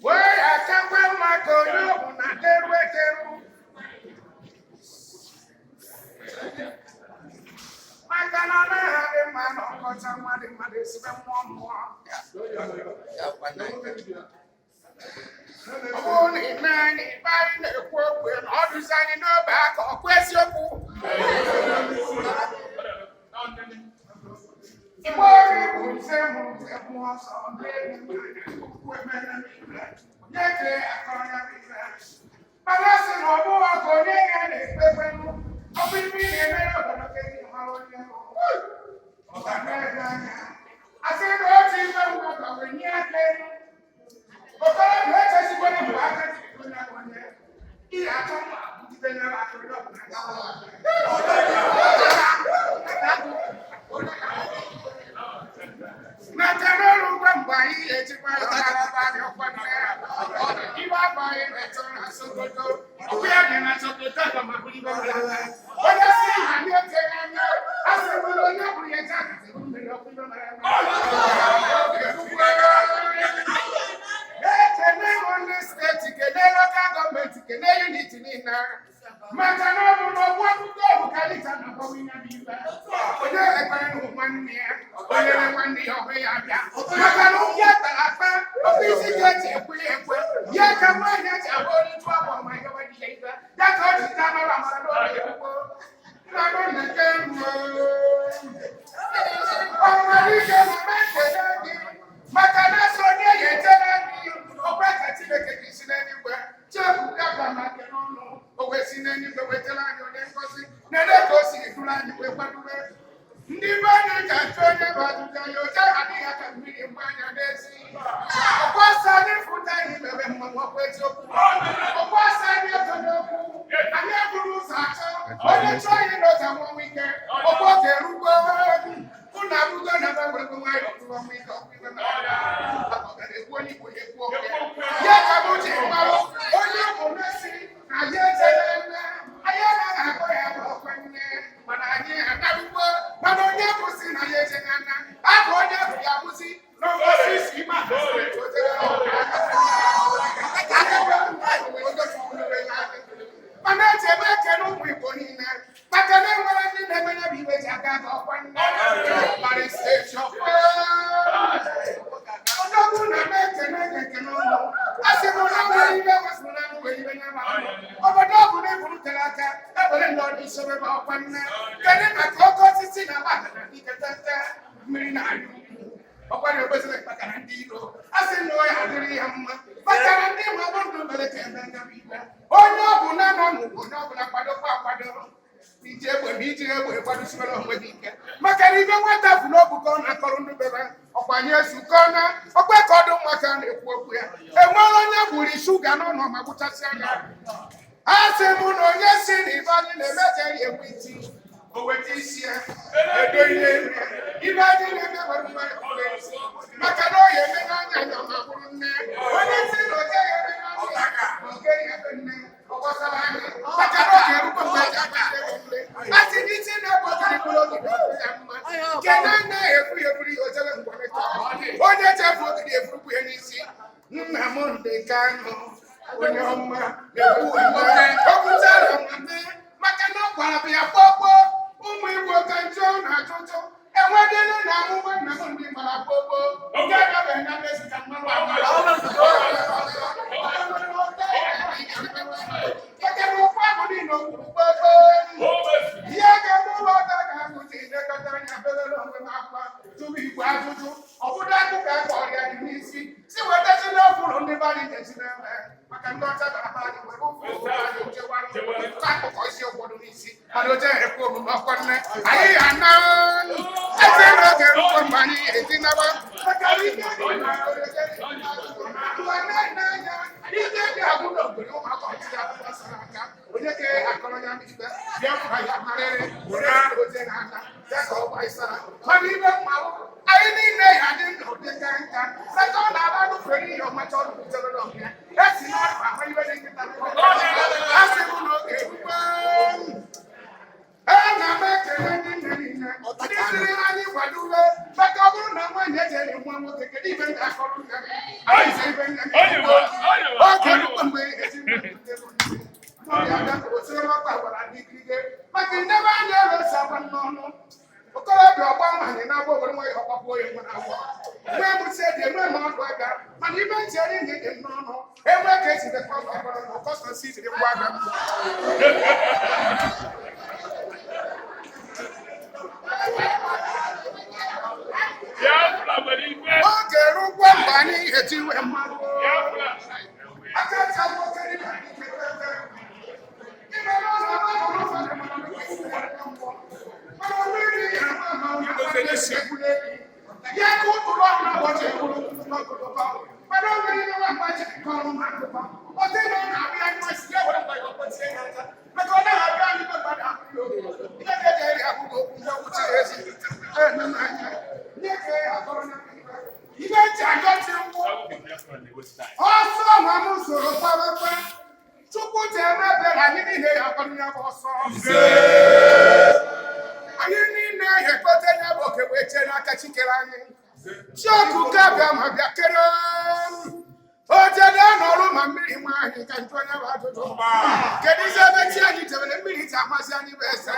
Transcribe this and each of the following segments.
Where I can wear my coat, I can't wait I cannot have a man or what somebody might spend one more. Only 90 buying a quote with all designing no back or question. n'ọnụ okorobịa ọgba nwanyị na-agba obodo nwa ya ọgbapụ onye nwa na-agba nwe mụsị dị enwe ma ọdụ aga mana ibe ntị eri nye dị n'ọnụ enwe ka esi dekwa ọgbara na kọstọsi jiri ngwa aga m oge rugwo mgbe anyị etiwe mmadụ aka nwoke dị na ya ka ụtụrụ ọhụrụ ụbọchị ekwuru n'ọkụkọ mana o nwere ihe nwa ji nke ọrụ n'akụkọ ọ dị na ọ na-abịa mmasị ya were mgbe ya ọkpọchie ya aka maka ọ naghị abịa anyị mgbe mmadụ ahụghị oge ihe ga-eji eri abụghị okwu ndị ọgwụchi ezi anya ihe ka ya akọrọ na ihe eji ajọchi ngwụ ọsọ nwa m soro kpabakpa Chukwu ji emebere anyị niile ya akọrọ ya bụ ọsọ anyị niile ekpete ya bụ oke wee chee n'aka chikere anyị chiọkụ ka bịa ma bịa kere o jede n'ọrụ ma mmiri nwa anyị ka njụ onye bụ ajụjụ kedu izi ebe chi anyị jebere mmiri ji amasị anyị bụ ese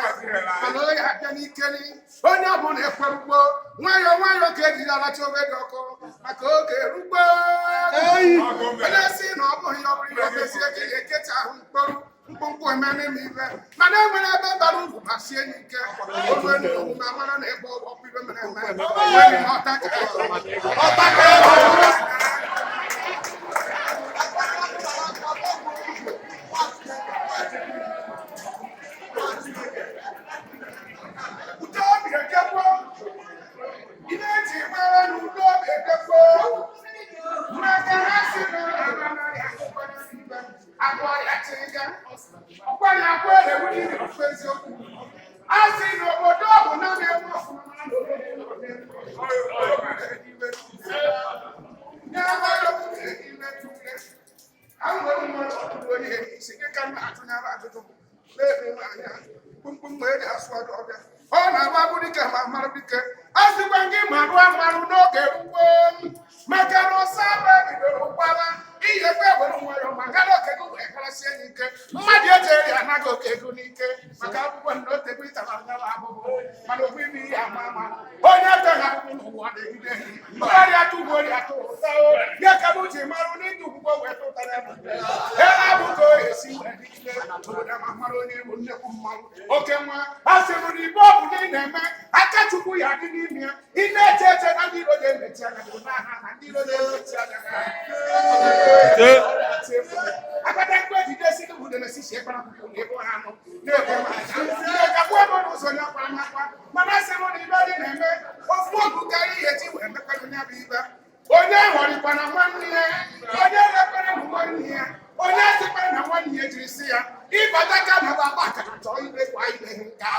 mana onye abịa n'ikeri onye ọ bụla ekwerugbo nwayọọ nwayọọ ka ejiri alacha obe dị ọkụ maka oge erugbo onye si na ọ bụghị ya ọ bụrụ ihe omezie ka ihe ekecha ahụ mkpụmkpụ ememe m ibe mana enwere ebe bara ugwu ma sie n'ike olu enu omume amara na ebe ọgbọ ibe mere eme ọtaka asị n'obodo ọ bụ na na-enwe ọfụma ọ na-agbabụ dike ma marụ dike azịkwa gị marụ amarụ n'oge ugbo maka na ọsọ abụ bidoro gbara ihe kwe were nwayọ ma gara okego wee karasịa ya ike mmadụ ejeri anaghị okego n'ike maka akwụkwọ na otegbu ịtara anyara abụbụ mana ogbu ime ihe ama ama onye atara abụbụ n'ụwa na-egide ọrịa tụgbu ọrịa tụ ụta ya ka m ji marụ n'ịdị ugbo wee tụtara ya abụgo esi wee dịgide obodo ma mara onye bụ nnekwu mmanwụ oke nwa a sịrụ na ibe ọ bụ na ị na-eme aka chukwu ya dị n'ime ya ị na-eche eche na ndị iro ga-emechi anya na ndị iro ga-emechi anya akata mgbe ejide si n'obodo na sisi ekpara akwụkwọ na ebe ha nọ na-ekwe ebe n'ụzọ ya kwara n'akwa mana sị m na ibe dị na-eme ofu ogu karịa ihe ji wee mekwana ya bụ ibe onye họrịkwana nwanne ya onye rekwere na nwanne ya onye azịkwara na nwanne ya jiri si ya ịbata ka na gbagba akara chọọ ibe kwa ibe nka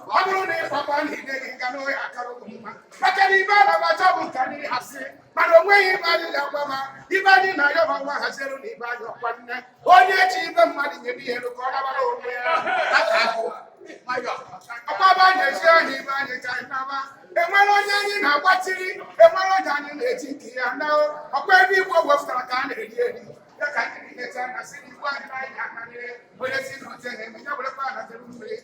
ọ bụrụ na ịgbakwa na ide gị nka n'ohe akara ụmụ mma maka na ibe a na-agbacha bụ nka n'ihe asị mana onweghị ibe anyị na-agbama ibe anyị na ya ọgwa hazieru na ibe anyị ọkwa nne onye ji ibe mmadụ nyebe ihe elu ka ọ dabara onwe ya ọgbaba anyị ezi anyị ibe anyị ka anyị naba enwere onye anyị na-agbatiri enwere onye anyị na-eji nke ya na ọkwa ebe igbo wepụtara ka a na-eri eri ya ka anyị na-echa na si igbo anyị na-anyị akarịrị onye si na oche na-eme ya werekwa na tere mmiri